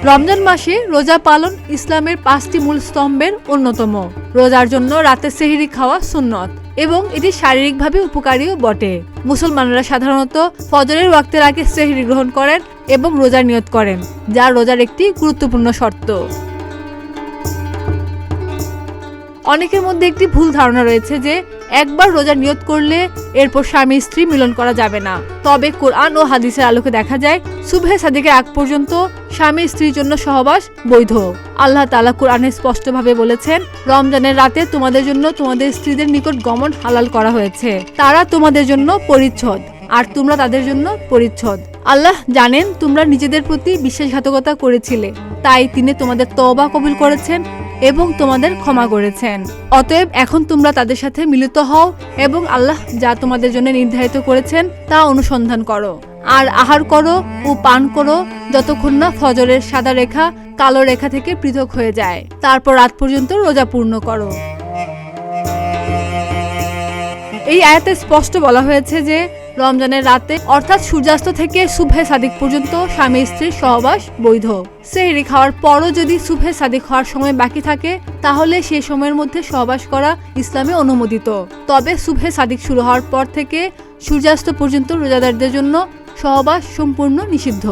রমজান মাসে রোজা পালন ইসলামের 5টি মূল স্তম্ভের অন্যতম। রোজার জন্য রাতে সেহরি খাওয়া সুন্নত এবং এটি শারীরিকভাবে উপকারীও বটে। মুসলমানরা সাধারণত ফজরের ওয়াক্তের আগে সেহরি গ্রহণ করেন এবং রোজার নিয়ত করেন, যা রোজার একটি গুরুত্বপূর্ণ শর্ত। অনেকের মধ্যে একটি ভুল ধারণা রয়েছে যে একবার রোজার নিয়ত করলে এরপর স্বামী স্ত্রী মিলন করা যাবে না। তবে কোরআন ও হাদিসের আলোকে দেখা যায় সুবহে সাদিকের আগ পর্যন্ত স্বামী স্ত্রীর জন্য সহবাস বৈধ। আল্লাহ তাআলা কোরআনে স্পষ্টভাবে বলেছেন, রমজানের রাতে তোমাদের জন্য তোমাদের স্ত্রীদের নিকট গমন হালাল করা হয়েছে, তারা তোমাদের জন্য পরিচ্ছদ আর তোমরা তাদের জন্য পরিচ্ছদ। আল্লাহ জানেন তোমরা নিজেদের প্রতি বিশ্বাসঘাতকতা করেছিলে, তাই তিনি তোমাদের তওবা কবুল করেছেন এবং তোমাদের ক্ষমা করেছেন। অতএব এখন তোমরা তাদের সাথে মিলিত হও এবং আল্লাহ যা তোমাদের জন্য নির্ধারিত করেছেন তা অনুসন্ধান করো, আর আহার করো ও পান করো যতক্ষণ না ফজরের সাদা রেখা কালো রেখা থেকে পৃথক হয়ে যায়, তারপর রাত পর্যন্ত রোজা পূর্ণ করো। এই আয়াতে স্পষ্ট বলা হয়েছে যে রমজানের রাতে অর্থাৎ সূর্যাস্ত থেকে সুবহে সাদিক পর্যন্ত স্বামী স্ত্রীর সহবাস বৈধ। সেহরি খাওয়ার পরও যদি সুবহে সাদিক হওয়ার সময় বাকি থাকে তাহলে সেই সময়ের মধ্যে সহবাস করা ইসলামে অনুমোদিত। তবে সুবহে সাদিক শুরু হওয়ার পর থেকে সূর্যাস্ত পর্যন্ত রোজাদারদের জন্য সহবাস সম্পূর্ণ নিষিদ্ধ।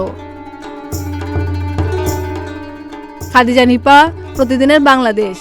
খাদিজা নিপা, প্রতিদিনের বাংলাদেশ।